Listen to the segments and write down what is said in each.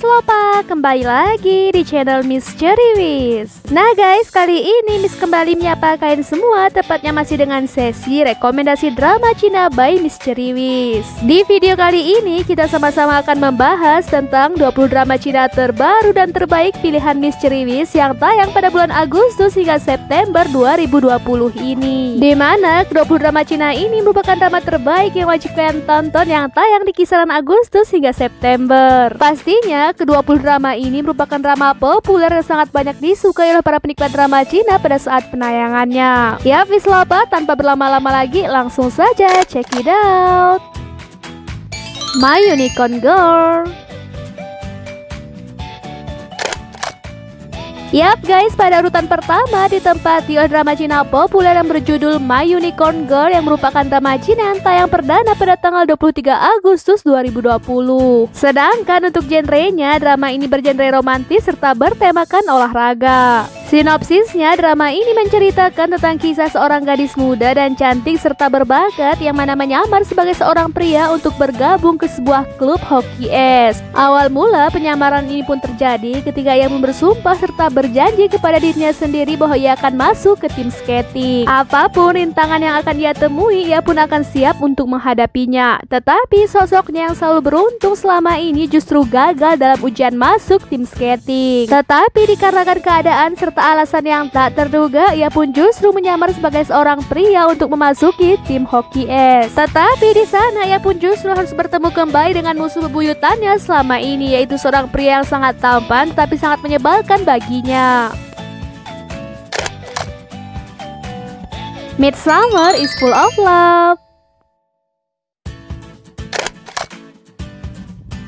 Lopa, kembali lagi di channel Miss Ceriwis. Nah guys, kali ini Miss kembali menyapa kalian semua, tepatnya masih dengan sesi rekomendasi drama Cina by Miss Ceriwis. Di video kali ini kita sama-sama akan membahas tentang 20 drama Cina terbaru dan terbaik pilihan Miss Ceriwis yang tayang pada bulan Agustus hingga September 2020 ini. Dimana ke-20 drama Cina ini merupakan drama terbaik yang wajib kalian tonton yang tayang di kisaran Agustus hingga September. Pastinya ke-20 drama ini merupakan drama populer yang sangat banyak disukai oleh para penikmat drama Cina pada saat penayangannya. Ya Miss Lopa, tanpa berlama-lama lagi langsung saja check it out. My Unicorn Girl. Yap guys, pada urutan pertama ditempati oleh drama Cina populer yang berjudul My Unicorn Girl yang merupakan drama Cina yang tayang perdana pada tanggal 23 Agustus 2020. Sedangkan untuk genrenya, drama ini bergenre romantis serta bertemakan olahraga. Sinopsisnya, drama ini menceritakan tentang kisah seorang gadis muda dan cantik serta berbakat yang mana menyamar sebagai seorang pria untuk bergabung ke sebuah klub hoki es. Awal mula penyamaran ini pun terjadi ketika ia bersumpah serta berjanji kepada dirinya sendiri bahwa ia akan masuk ke tim skating. Apapun rintangan yang akan ia temui, ia pun akan siap untuk menghadapinya. Tetapi sosoknya yang selalu beruntung selama ini justru gagal dalam ujian masuk tim skating. Tetapi dikarenakan keadaan serta alasan yang tak terduga, ia pun justru menyamar sebagai seorang pria untuk memasuki tim hoki es. Tetapi di sana ia pun justru harus bertemu kembali dengan musuh bebuyutannya selama ini, yaitu seorang pria yang sangat tampan tapi sangat menyebalkan baginya. Midsummer is Full of Love.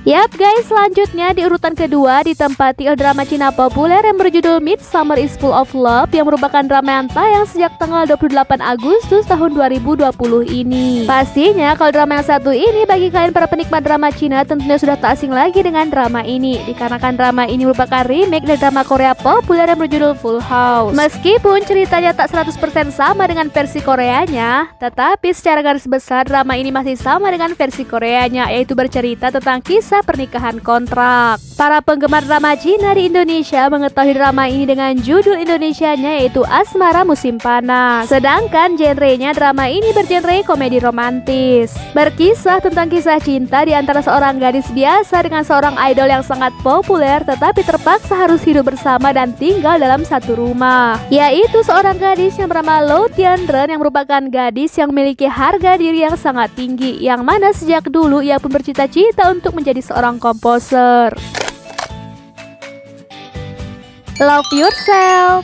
Yap guys, selanjutnya di urutan kedua ditempati oleh drama Cina populer yang berjudul Midsummer is Full of Love yang merupakan drama yang tayang sejak tanggal 28 Agustus tahun 2020 ini. Pastinya kalau drama yang satu ini bagi kalian para penikmat drama Cina tentunya sudah tak asing lagi dengan drama ini, dikarenakan drama ini merupakan remake dari drama Korea populer yang berjudul Full House. Meskipun ceritanya tak 100% sama dengan versi Koreanya, tetapi secara garis besar drama ini masih sama dengan versi Koreanya, yaitu bercerita tentang kisah pernikahan kontrak. Para penggemar drama Cina di Indonesia mengetahui drama ini dengan judul Indonesianya yaitu Asmara Musim Panas. Sedangkan genrenya drama ini bergenre komedi romantis. Berkisah tentang kisah cinta di antara seorang gadis biasa dengan seorang idol yang sangat populer tetapi terpaksa harus hidup bersama dan tinggal dalam satu rumah. Yaitu seorang gadis yang bernama Lo Tianren yang merupakan gadis yang memiliki harga diri yang sangat tinggi, yang mana sejak dulu ia pun bercita-cita untuk menjadi seorang komposer. Love Yourself.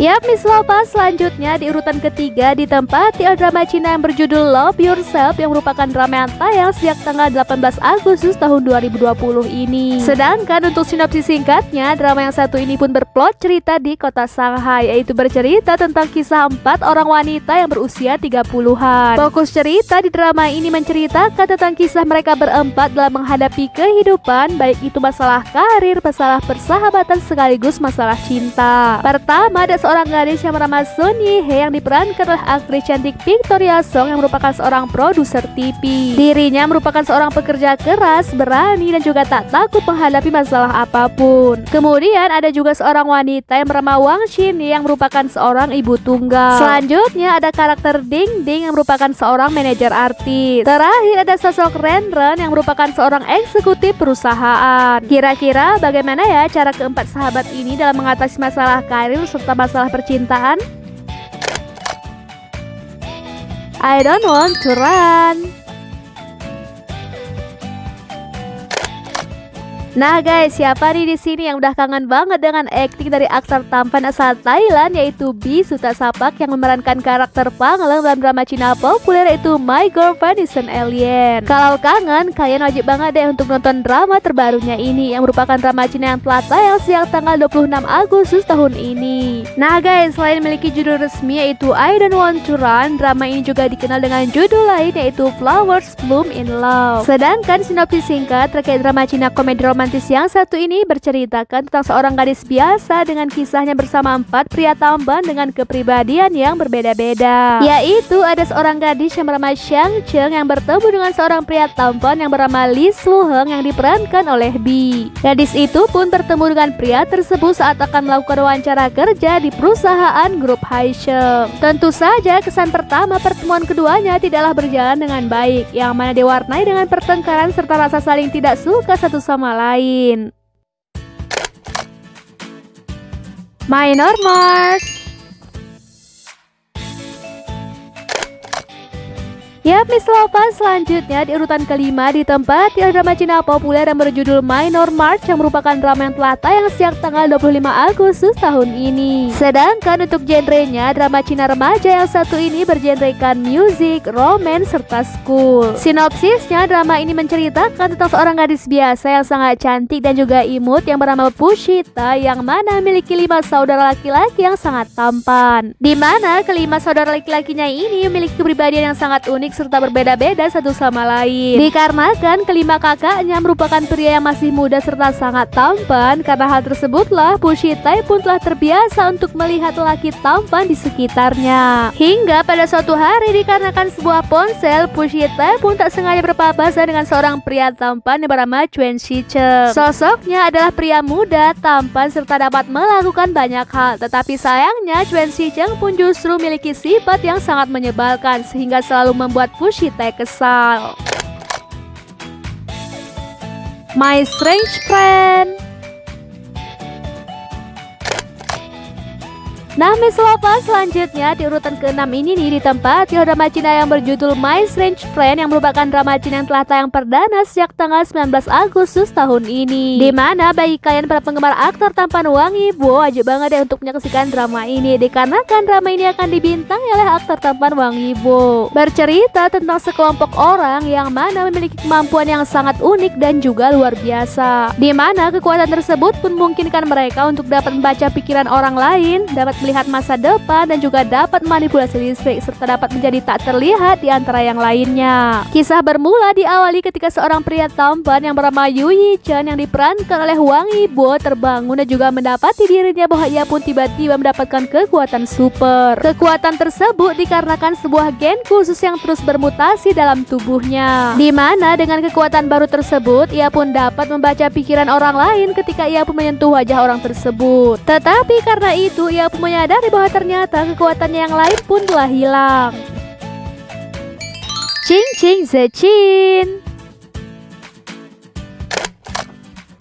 Yap Miss Lopa, selanjutnya di urutan ketiga ditempati oleh drama Cina yang berjudul Love Yourself yang merupakan drama yang tayang sejak tanggal 18 Agustus tahun 2020 ini. Sedangkan untuk sinopsis singkatnya, drama yang satu ini pun berplot cerita di kota Shanghai, yaitu bercerita tentang kisah 4 orang wanita yang berusia 30-an. Fokus cerita di drama ini menceritakan tentang kisah mereka berempat dalam menghadapi kehidupan, baik itu masalah karir, masalah persahabatan sekaligus masalah cinta. Pertama ada seorang gadis yang bernama Sun Yi-hye yang diperankan oleh aktris cantik Victoria Song yang merupakan seorang produser TV. Dirinya merupakan seorang pekerja keras, berani dan juga tak takut menghadapi masalah apapun. Kemudian ada juga seorang wanita yang bernama Wang Xin yang merupakan seorang ibu tunggal. Selanjutnya ada karakter Ding Ding yang merupakan seorang manajer artis. Terakhir ada sosok Ren Ren yang merupakan seorang eksekutif perusahaan. Kira-kira bagaimana ya cara keempat sahabat ini dalam mengatasi masalah karir serta masalah percintaan? I don't want to run. Nah guys, siapa nih di sini yang udah kangen banget dengan akting dari aktor tampan asal Thailand yaitu Bi Sutasapak yang memerankan karakter Pangleng dalam drama Cina populer yaitu My Girlfriend is an Alien. Kalau kangen, kalian wajib banget deh untuk nonton drama terbarunya ini yang merupakan drama Cina yang telah tayang sejak tanggal 26 Agustus tahun ini. Nah guys, selain memiliki judul resmi yaitu I Don't Want to Run, drama ini juga dikenal dengan judul lain yaitu Flowers Bloom in Love. Sedangkan sinopsis singkat terkait drama Cina komedi romantis romantis yang satu ini berceritakan tentang seorang gadis biasa dengan kisahnya bersama 4 pria tampan dengan kepribadian yang berbeda-beda. Yaitu ada seorang gadis yang bernama Shang Cheng yang bertemu dengan seorang pria tampan yang bernama Lee Soo Heng yang diperankan oleh B. Gadis itu pun bertemu dengan pria tersebut saat akan melakukan wawancara kerja di perusahaan grup Haisheng. Tentu saja kesan pertama pertemuan keduanya tidaklah berjalan dengan baik, yang mana diwarnai dengan pertengkaran serta rasa saling tidak suka satu sama lain. Minor March. Yap, Miss Lovers, selanjutnya di urutan kelima ditempati drama Cina populer yang berjudul Minor March yang merupakan drama yang telah tayang sejak tanggal 25 Agustus tahun ini. Sedangkan untuk genrenya, drama Cina remaja yang satu ini bergenrekan musik, romance, serta school. Sinopsisnya, drama ini menceritakan tentang seorang gadis biasa yang sangat cantik dan juga imut yang bernama Pushita, yang mana memiliki 5 saudara laki-laki yang sangat tampan. Di mana kelima saudara laki-lakinya ini memiliki kepribadian yang sangat unik serta berbeda-beda satu sama lain. Dikarenakan kelima kakaknya merupakan pria yang masih muda serta sangat tampan, karena hal tersebutlah Pushita pun telah terbiasa untuk melihat lelaki tampan di sekitarnya. Hingga pada suatu hari dikarenakan sebuah ponsel, Pushita pun tak sengaja berpapasan dengan seorang pria tampan yang bernama Chuan Shicheng. Sosoknya adalah pria muda, tampan serta dapat melakukan banyak hal, tetapi sayangnya Chuan Shicheng pun justru memiliki sifat yang sangat menyebalkan sehingga selalu membuat Pushita kesal. My Strange Friend. Nah, Miss Lovers, selanjutnya di urutan ke-6 ini nih ditempati drama Cina yang berjudul My Strange Friend yang merupakan drama Cina yang telah tayang perdana sejak tanggal 19 Agustus tahun ini. Dimana bagi kalian para penggemar aktor tampan Wang Yibo wajib banget ya untuk menyaksikan drama ini, dikarenakan drama ini akan dibintangi oleh aktor tampan Wang Yibo. Bercerita tentang sekelompok orang yang mana memiliki kemampuan yang sangat unik dan juga luar biasa, dimana kekuatan tersebut pun memungkinkan mereka untuk dapat membaca pikiran orang lain, dapat melihat masa depan dan juga dapat manipulasi listrik serta dapat menjadi tak terlihat di antara yang lainnya. Kisah bermula diawali ketika seorang pria tampan yang bernama Yu Yi-chen yang diperankan oleh Wang Yibo terbangun dan juga mendapati dirinya bahwa ia pun tiba-tiba mendapatkan kekuatan super. Kekuatan tersebut dikarenakan sebuah gen khusus yang terus bermutasi dalam tubuhnya, dimana dengan kekuatan baru tersebut ia pun dapat membaca pikiran orang lain ketika ia pun menyentuh wajah orang tersebut. Tetapi karena itu ia pun menyadari bahwa ternyata kekuatannya yang lain pun telah hilang. Qing Qing Zechin.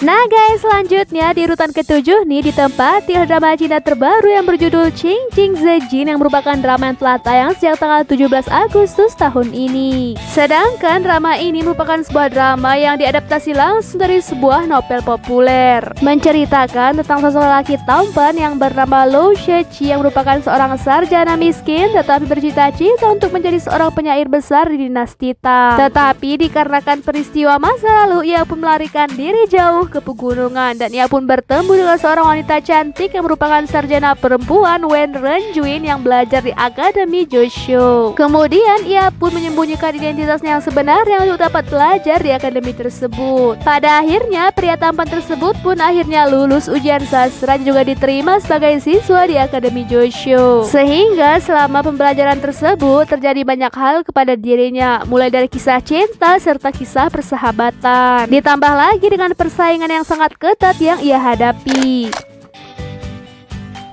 Nah guys, selanjutnya di urutan ke-7 nih ditempati drama Cina terbaru yang berjudul Qing Qing Zejin yang merupakan drama yang telah tayang sejak tanggal 17 Agustus tahun ini. Sedangkan drama ini merupakan sebuah drama yang diadaptasi langsung dari sebuah novel populer, menceritakan tentang sosok lelaki tampan yang bernama Lou Sheqi yang merupakan seorang sarjana miskin tetapi bercita-cita untuk menjadi seorang penyair besar di dinasti Tang. Tetapi dikarenakan peristiwa masa lalu ia pun melarikan diri jauh ke pegunungan dan ia pun bertemu dengan seorang wanita cantik yang merupakan sarjana perempuan Wen Renjuin yang belajar di Akademi Joshu. Kemudian ia pun menyembunyikan identitasnya yang sebenarnya untuk dapat belajar di akademi tersebut. Pada akhirnya pria tampan tersebut pun akhirnya lulus ujian sastra dan juga diterima sebagai siswa di Akademi Joshu. Sehingga selama pembelajaran tersebut terjadi banyak hal kepada dirinya, mulai dari kisah cinta serta kisah persahabatan, ditambah lagi dengan persaingan yang sangat ketat yang ia hadapi.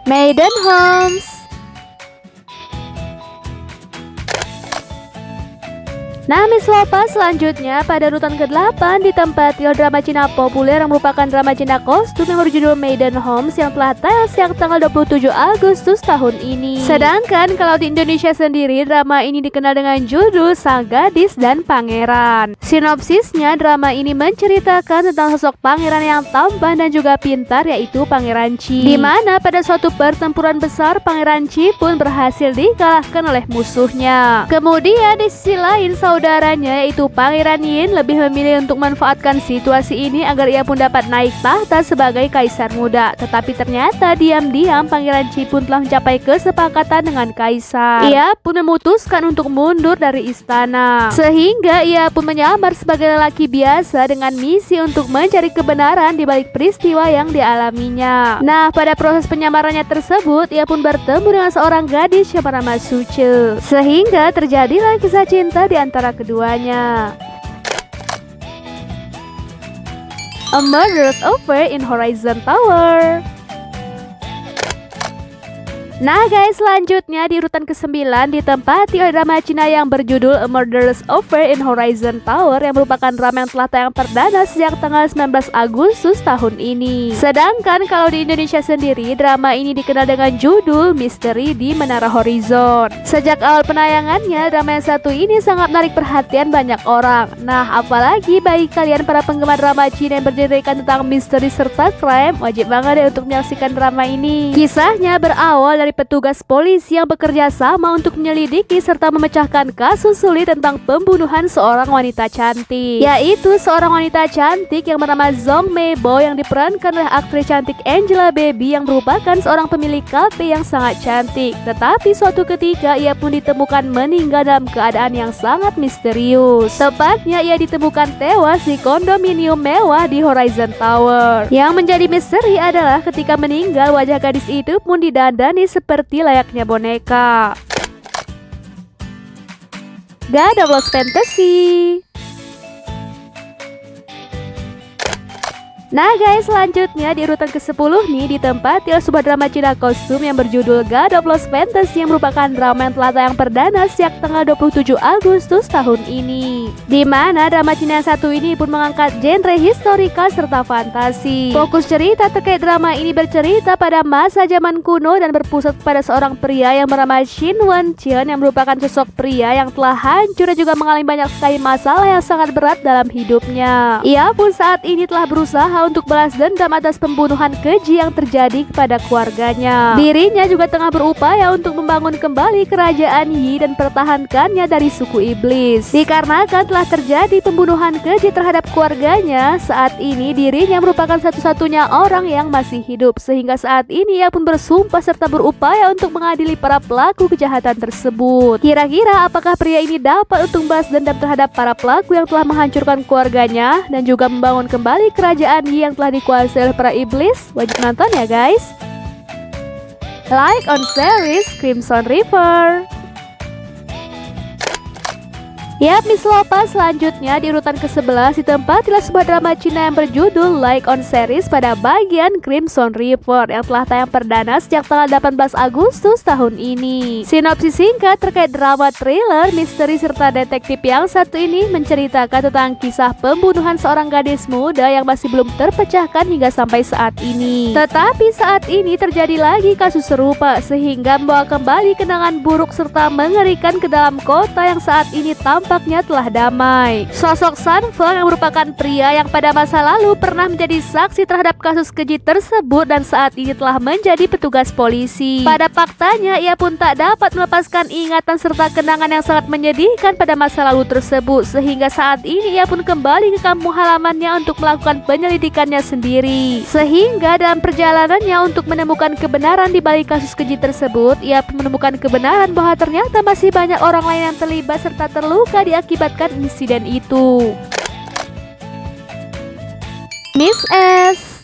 Maiden Homes. Nah, Miss Lovers, selanjutnya pada urutan ke-8 ditempati drama Cina populer yang merupakan drama Cina kostum yang berjudul Maiden Homes yang telah tayang sejak tanggal 27 Agustus tahun ini. Sedangkan kalau di Indonesia sendiri, drama ini dikenal dengan judul Sang Gadis dan Pangeran. Sinopsisnya, drama ini menceritakan tentang sosok pangeran yang tampan dan juga pintar, yaitu Pangeran Qi. Dimana pada suatu pertempuran besar, Pangeran Qi pun berhasil dikalahkan oleh musuhnya. Kemudian di sisi lain, saudara saudaranya yaitu Pangeran Yin lebih memilih untuk memanfaatkan situasi ini agar ia pun dapat naik tahta sebagai kaisar muda. Tetapi ternyata diam-diam Pangeran Qi pun telah mencapai kesepakatan dengan kaisar. Ia pun memutuskan untuk mundur dari istana, sehingga ia pun menyamar sebagai lelaki biasa dengan misi untuk mencari kebenaran di balik peristiwa yang dialaminya. Nah, pada proses penyamarannya tersebut, ia pun bertemu dengan seorang gadis yang bernama Su Ce, sehingga terjadilah kisah cinta di antara keduanya. A Murderous Affair in Horizon Tower. Nah guys, selanjutnya di urutan ke-9 ditempati oleh drama Cina yang berjudul A Murderous Affair in Horizon Tower yang merupakan drama yang telah tayang perdana sejak tanggal 19 Agustus tahun ini. Sedangkan kalau di Indonesia sendiri, drama ini dikenal dengan judul Misteri di Menara Horizon. Sejak awal penayangannya, drama yang satu ini sangat menarik perhatian banyak orang. Nah, apalagi bagi kalian para penggemar drama Cina yang bergenrekan tentang misteri serta crime, wajib banget ya untuk menyaksikan drama ini. Kisahnya berawal dari petugas polisi yang bekerja sama untuk menyelidiki serta memecahkan kasus sulit tentang pembunuhan seorang wanita cantik, yaitu seorang wanita cantik yang bernama Zhong Meibo yang diperankan oleh aktris cantik Angela Baby yang merupakan seorang pemilik kafe yang sangat cantik. Tetapi suatu ketika ia pun ditemukan meninggal dalam keadaan yang sangat misterius. Tepatnya ia ditemukan tewas di kondominium mewah di Horizon Tower. Yang menjadi misteri adalah ketika meninggal, wajah gadis itu pun didandani seperti layaknya boneka. God of Lost Fantasy. Nah guys, selanjutnya di urutan ke-10 nih ditempati oleh sebuah drama Cina kostum yang berjudul God of Lost Fantasy yang merupakan drama yang telah tayang perdana sejak tanggal 27 Agustus tahun ini. Dimana drama Cina yang satu ini pun mengangkat genre historical serta fantasi. Fokus cerita terkait drama ini bercerita pada masa zaman kuno dan berpusat pada seorang pria yang bernama Shin Wen Chen yang merupakan sosok pria yang telah hancur dan juga mengalami banyak sekali masalah yang sangat berat dalam hidupnya. Ia pun saat ini telah berusaha untuk balas dendam atas pembunuhan keji yang terjadi kepada keluarganya. Dirinya juga tengah berupaya untuk membangun kembali kerajaan Yi dan pertahankannya dari suku iblis. Dikarenakan telah terjadi pembunuhan keji terhadap keluarganya, saat ini dirinya merupakan satu-satunya orang yang masih hidup, sehingga saat ini ia pun bersumpah serta berupaya untuk mengadili para pelaku kejahatan tersebut. Kira-kira apakah pria ini dapat untuk membalas dendam terhadap para pelaku yang telah menghancurkan keluarganya dan juga membangun kembali kerajaan yang telah dikuasai oleh para iblis? Wajib nonton ya guys. Like on series Crimson River. Yap, Miss Lopa, selanjutnya di urutan ke-11 ditempatilah sebuah drama Cina yang berjudul Like on Series pada bagian Crimson River yang telah tayang perdana sejak tanggal 18 Agustus tahun ini. Sinopsis singkat terkait drama thriller, misteri serta detektif yang satu ini menceritakan tentang kisah pembunuhan seorang gadis muda yang masih belum terpecahkan hingga sampai saat ini. Tetapi saat ini terjadi lagi kasus serupa sehingga membawa kembali kenangan buruk serta mengerikan ke dalam kota yang saat ini tampaknya telah damai. Sosok Sun Feng yang merupakan pria yang pada masa lalu pernah menjadi saksi terhadap kasus keji tersebut dan saat ini telah menjadi petugas polisi. Pada faktanya ia pun tak dapat melepaskan ingatan serta kenangan yang sangat menyedihkan pada masa lalu tersebut, sehingga saat ini ia pun kembali ke kampung halamannya untuk melakukan penyelidikannya sendiri. Sehingga dalam perjalanannya untuk menemukan kebenaran di balik kasus keji tersebut, ia pun menemukan kebenaran bahwa ternyata masih banyak orang lain yang terlibat serta terluka diakibatkan insiden itu. Miss S.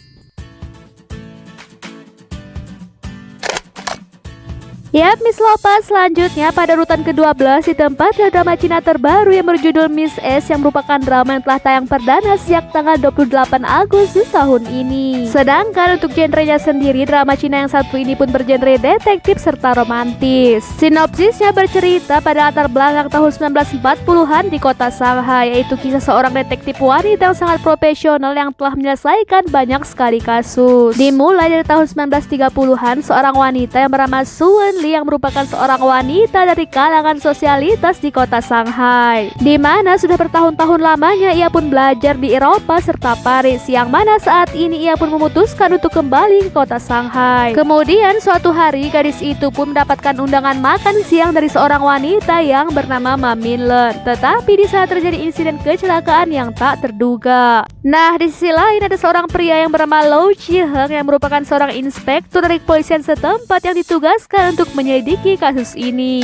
Yap, Miss Lopa, selanjutnya pada urutan ke-12 ditempati drama Cina terbaru yang berjudul Miss S yang merupakan drama yang telah tayang perdana sejak tanggal 28 Agustus tahun ini. Sedangkan untuk genrenya sendiri, drama Cina yang satu ini pun bergenre detektif serta romantis. Sinopsisnya bercerita pada latar belakang tahun 1940-an di kota Shanghai, yaitu kisah seorang detektif wanita yang sangat profesional yang telah menyelesaikan banyak sekali kasus. Dimulai dari tahun 1930-an, seorang wanita yang bernama Su Wen Li yang merupakan seorang wanita dari kalangan sosialitas di kota Shanghai, di mana sudah bertahun-tahun lamanya ia pun belajar di Eropa serta Paris, yang mana saat ini ia pun memutuskan untuk kembali ke kota Shanghai. Kemudian suatu hari gadis itu pun mendapatkan undangan makan siang dari seorang wanita yang bernama Ma Minlen. Tetapi di saat terjadi insiden kecelakaan yang tak terduga. Nah, di sisi lain ada seorang pria yang bernama Lau Chi-heng yang merupakan seorang inspektur dari kepolisian setempat yang ditugaskan untuk menyelidiki kasus ini.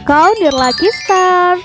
Count your lucky stars.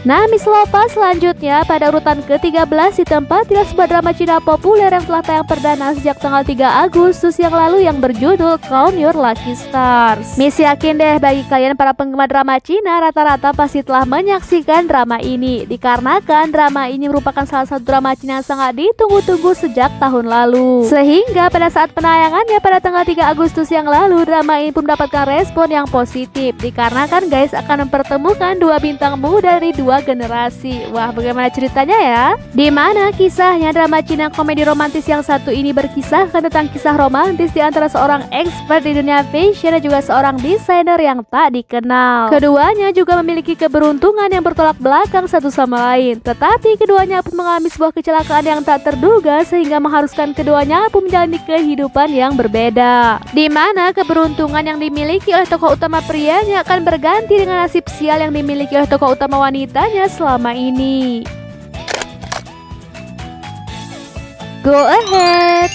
Nah, Miss Lopa selanjutnya pada urutan ke-13 ditempati sebuah drama Cina populer yang telah tayang perdana sejak tanggal 3 Agustus yang lalu yang berjudul Count Your Lucky Stars. Miss yakin deh bagi kalian para penggemar drama Cina rata-rata pasti telah menyaksikan drama ini, dikarenakan drama ini merupakan salah satu drama Cina yang sangat ditunggu-tunggu sejak tahun lalu. Sehingga pada saat penayangannya pada tanggal 3 Agustus yang lalu, drama ini pun mendapatkan respon yang positif, dikarenakan guys akan mempertemukan dua bintang muda dari dua generasi. Wah, bagaimana ceritanya ya? Dimana kisahnya drama Cina komedi romantis yang satu ini berkisahkan tentang kisah romantis di antara seorang expert di dunia fashion dan juga seorang desainer yang tak dikenal. Keduanya juga memiliki keberuntungan yang bertolak belakang satu sama lain, tetapi keduanya pun mengalami sebuah kecelakaan yang tak terduga sehingga mengharuskan keduanya pun menjalani kehidupan yang berbeda. Dimana keberuntungan yang dimiliki oleh tokoh utama prianya akan berganti dengan nasib sial yang dimiliki oleh tokoh utama wanita selama ini. Go ahead.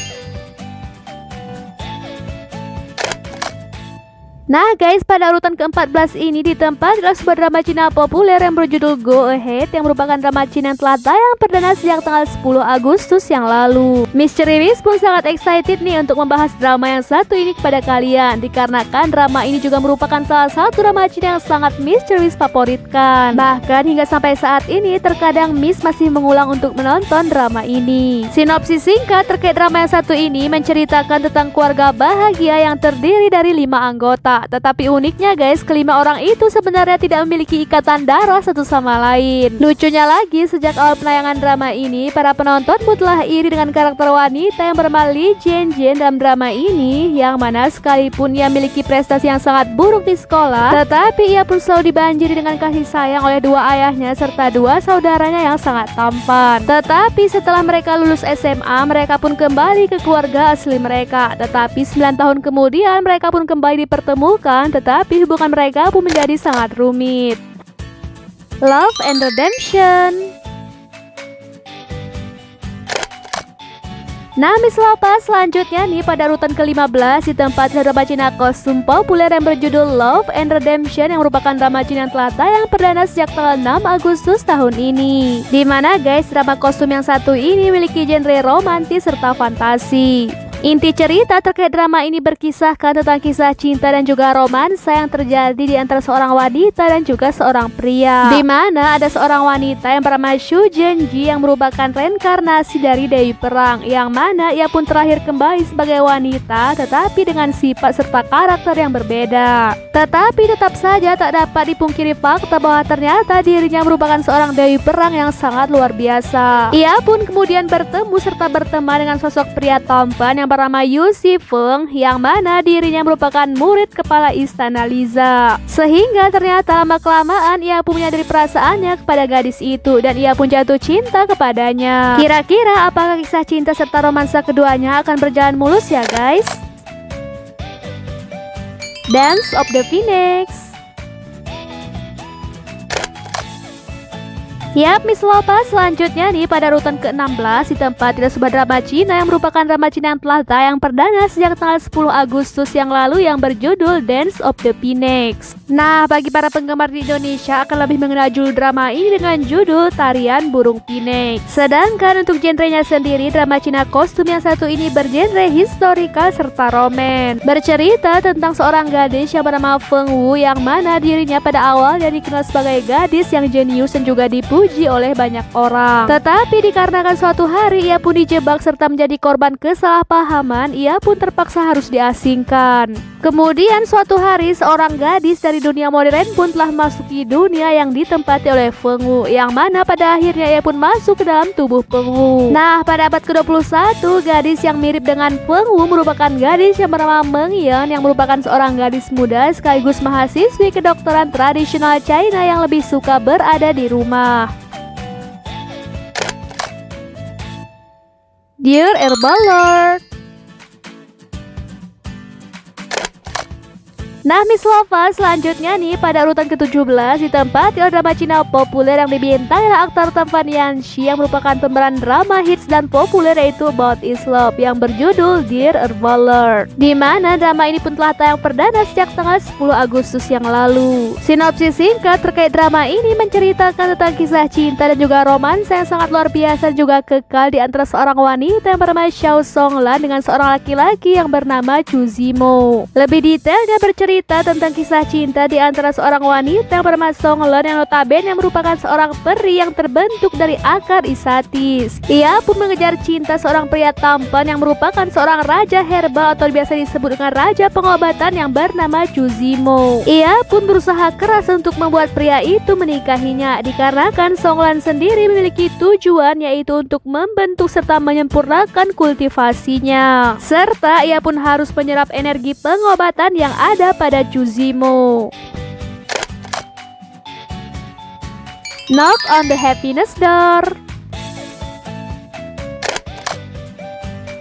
Nah guys, pada urutan ke-14 ini ditempati sebuah drama Cina populer yang berjudul Go Ahead, yang merupakan drama Cina yang telah tayang perdana sejak tanggal 10 Agustus yang lalu. Miss Ceriwis pun sangat excited nih untuk membahas drama yang satu ini kepada kalian, dikarenakan drama ini juga merupakan salah satu drama Cina yang sangat Miss Ceriwis favoritkan. Bahkan hingga sampai saat ini terkadang Miss masih mengulang untuk menonton drama ini. Sinopsis singkat terkait drama yang satu ini menceritakan tentang keluarga bahagia yang terdiri dari 5 anggota. Tetapi uniknya guys, kelima orang itu sebenarnya tidak memiliki ikatan darah satu sama lain. Lucunya lagi, sejak awal penayangan drama ini, para penonton pun telah iri dengan karakter wanita yang bernama Li Jianjian dalam drama ini, yang mana sekalipun ia memiliki prestasi yang sangat buruk di sekolah, tetapi ia pun selalu dibanjiri dengan kasih sayang oleh dua ayahnya serta dua saudaranya yang sangat tampan. Tetapi setelah mereka lulus SMA, mereka pun kembali ke keluarga asli mereka. Tetapi 9 tahun kemudian mereka pun kembali dipertemukan, tetapi hubungan mereka pun menjadi sangat rumit. Love and Redemption. Nah, Miss Lopa selanjutnya nih pada urutan ke-15 ditempati drama Cina kostum populer yang berjudul Love and Redemption, yang merupakan drama Cina yang telah tayang perdana sejak tanggal 6 Agustus tahun ini. Dimana guys, drama kostum yang satu ini memiliki genre romantis serta fantasi. Inti cerita terkait drama ini berkisahkan tentang kisah cinta dan juga romansa yang terjadi di antara seorang wanita dan juga seorang pria. Di mana ada seorang wanita yang bernama Xu Zhenji yang merupakan reinkarnasi dari Dewi Perang, yang mana ia pun terakhir kembali sebagai wanita tetapi dengan sifat serta karakter yang berbeda. Tetapi tetap saja tak dapat dipungkiri fakta bahwa ternyata dirinya merupakan seorang Dewi Perang yang sangat luar biasa. Ia pun kemudian bertemu serta berteman dengan sosok pria tampan yang bernama Yu Xifeng, yang mana dirinya merupakan murid kepala istana Liza. Sehingga ternyata lama-kelamaan ia pun menyadari perasaannya kepada gadis itu dan ia pun jatuh cinta kepadanya. Kira-kira apakah kisah cinta serta romansa keduanya akan berjalan mulus ya guys? Dance of the Phoenix. Yap, Miss Lopa selanjutnya nih pada urutan ke-16 ditempati sebuah drama Cina yang merupakan drama Cina yang telah tayang perdana sejak tanggal 10 Agustus yang lalu yang berjudul Dance of the Phoenix. Nah, bagi para penggemar di Indonesia akan lebih mengenal judul drama ini dengan judul Tarian Burung Phoenix. Sedangkan untuk genrenya sendiri, drama Cina kostum yang satu ini bergenre historical serta roman. Bercerita tentang seorang gadis yang bernama Feng Wu, yang mana dirinya pada awalnya dikenal sebagai gadis yang jenius dan juga dipuji oleh banyak orang. Tetapi dikarenakan suatu hari ia pun dijebak serta menjadi korban kesalahpahaman, ia pun terpaksa harus diasingkan. Kemudian suatu hari seorang gadis dari dunia modern pun telah memasuki dunia yang ditempati oleh Feng Wu, yang mana pada akhirnya ia pun masuk ke dalam tubuh Feng Wu. Nah, pada abad ke-21, gadis yang mirip dengan Feng Wu merupakan gadis yang bernama Meng Yan, yang merupakan seorang gadis muda sekaligus mahasiswi kedokteran tradisional China yang lebih suka berada di rumah. Dear Herbalord. Nah, Miss Lovers, selanjutnya nih pada urutan ke-17 ditempati oleh drama Cina populer yang dibintangi oleh aktor Tan Yanxi yang merupakan pemeran drama hits dan populer yaitu About Is Love yang berjudul Dear Herbalord. Di mana drama ini pun telah tayang perdana sejak tanggal 10 Agustus yang lalu. Sinopsis singkat terkait drama ini menceritakan tentang kisah cinta dan juga romansa yang sangat luar biasa juga kekal di antara seorang wanita yang bernama Xiao Songlan dengan seorang laki-laki yang bernama Chu Zimo. Lebih detailnya bercerita tentang kisah cinta di antara seorang wanita yang bernama Songlan yang notabene merupakan seorang peri yang terbentuk dari akar isatis. Ia pun mengejar cinta seorang pria tampan yang merupakan seorang raja herbal atau biasa disebut dengan raja pengobatan yang bernama Chu Zimo. Ia pun berusaha keras untuk membuat pria itu menikahinya dikarenakan Songlan sendiri memiliki tujuan yaitu untuk membentuk serta menyempurnakan kultivasinya. Serta ia pun harus menyerap energi pengobatan yang ada pada Chu Zimo. Knock on the happiness door.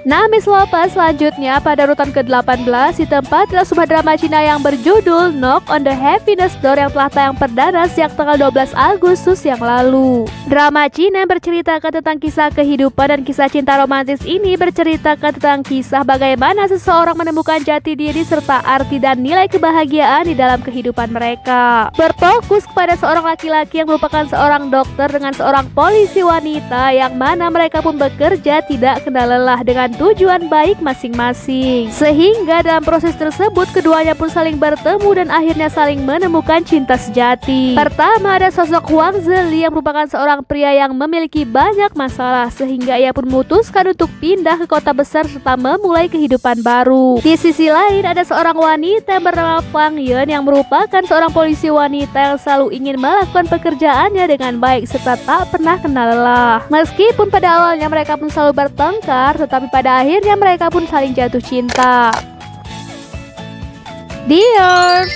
Nah, Miss Lovers, selanjutnya pada urutan ke-18 ditempati oleh sebuah drama Cina yang berjudul Knock on the Happiness Door yang telah tayang perdana sejak tanggal 12 Agustus yang lalu. Drama Cina yang berceritakan tentang kisah kehidupan dan kisah cinta romantis ini berceritakan tentang kisah bagaimana seseorang menemukan jati diri serta arti dan nilai kebahagiaan di dalam kehidupan mereka. Berfokus kepada seorang laki-laki yang merupakan seorang dokter dengan seorang polisi wanita yang mana mereka pun bekerja tidak kenal lelah dengan tujuan baik masing-masing. Sehingga dalam proses tersebut keduanya pun saling bertemu dan akhirnya saling menemukan cinta sejati. Pertama ada sosok Wang Zeli yang merupakan seorang pria yang memiliki banyak masalah sehingga ia pun memutuskan untuk pindah ke kota besar serta memulai kehidupan baru. Di sisi lain ada seorang wanita yang bernama Fang Yun yang merupakan seorang polisi wanita yang selalu ingin melakukan pekerjaannya dengan baik serta tak pernah kenal lelah. Meskipun pada awalnya mereka pun selalu bertengkar, tetapi pada akhirnya mereka pun saling jatuh cinta. Dears.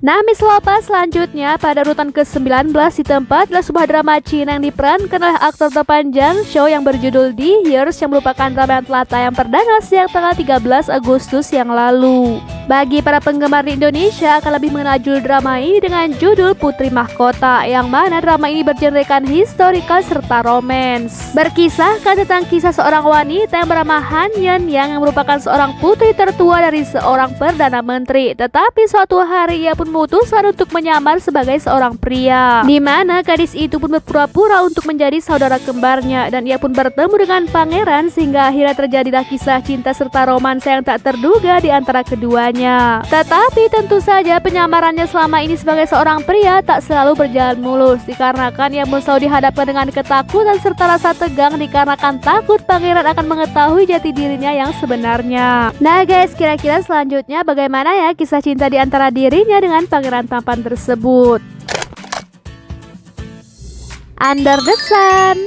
Nah, Miss Lovers, selanjutnya pada urutan ke-19 ditempati oleh sebuah drama Cina yang diperankan oleh aktor terpanjang show yang berjudul The Years yang merupakan drama yang telah tayang perdana sejak tanggal 13 Agustus yang lalu. Bagi para penggemar di Indonesia akan lebih mengenal judul drama ini dengan judul Putri Mahkota, yang mana drama ini bergenrekan historical serta romance. Berkisahkan tentang kisah seorang wanita yang bernama Han Yan yang merupakan seorang putri tertua dari seorang perdana menteri, tetapi suatu hari ia pun memutuskan untuk menyamar sebagai seorang pria, di mana gadis itu pun berpura-pura untuk menjadi saudara kembarnya dan ia pun bertemu dengan pangeran sehingga akhirnya terjadilah kisah cinta serta romansa yang tak terduga di antara keduanya. Tetapi tentu saja penyamarannya selama ini sebagai seorang pria tak selalu berjalan mulus dikarenakan ia pun selalu dihadapkan dengan ketakutan serta rasa tegang dikarenakan takut pangeran akan mengetahui jati dirinya yang sebenarnya. Nah guys, kira-kira selanjutnya bagaimana ya kisah cinta di antara dirinya dengan pangeran tampan tersebut? Under the Sun.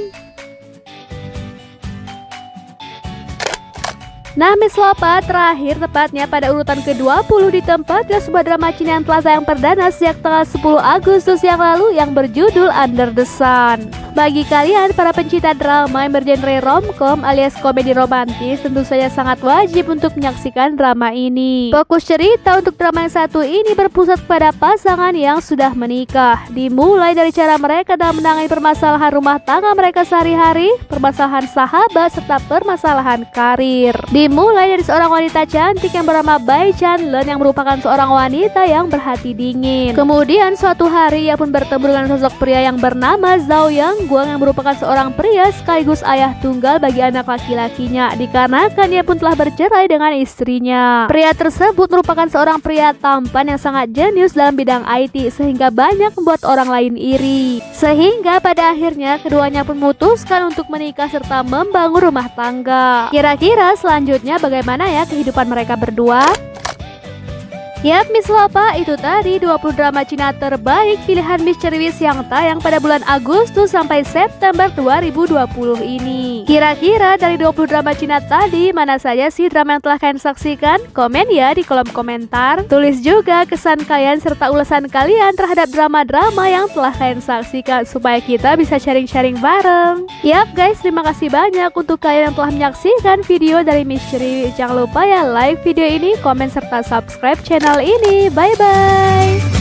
Nah, Miss Lopa, terakhir tepatnya pada urutan ke-20 ditempati sebuah drama Cina yang telah tayang perdana sejak tanggal 10 Agustus yang lalu yang berjudul Under the Sun. Bagi kalian para pencinta drama yang bergenre romcom alias komedi romantis, tentu saja sangat wajib untuk menyaksikan drama ini. Fokus cerita untuk drama yang satu ini berpusat pada pasangan yang sudah menikah. Dimulai dari cara mereka dalam menangani permasalahan rumah tangga mereka sehari-hari, permasalahan sahabat, serta permasalahan karir. Di Dimulai dari seorang wanita cantik yang bernama Bai Chanlen yang merupakan seorang wanita yang berhati dingin. Kemudian suatu hari ia pun bertemu dengan sosok pria yang bernama Zhao Yangguang yang merupakan seorang pria sekaligus ayah tunggal bagi anak laki-lakinya, dikarenakan ia pun telah bercerai dengan istrinya. Pria tersebut merupakan seorang pria tampan yang sangat jenius dalam bidang IT sehingga banyak membuat orang lain iri. Sehingga pada akhirnya keduanya pun memutuskan untuk menikah serta membangun rumah tangga. Kira-kira selanjutnya bagaimana ya kehidupan mereka berdua? Yap, Miss Lopa, itu tadi 20 drama Cina terbaik pilihan Miss Cerewis yang tayang pada bulan Agustus sampai September 2020 ini. Kira-kira dari 20 drama Cina tadi, mana saja sih drama yang telah kalian saksikan? Komen ya di kolom komentar. Tulis juga kesan kalian serta ulasan kalian terhadap drama-drama yang telah kalian saksikan supaya kita bisa sharing-sharing bareng. Yap guys, terima kasih banyak untuk kalian yang telah menyaksikan video dari Miss Cerewis. Jangan lupa ya like video ini, komen serta subscribe channel ini. Bye bye.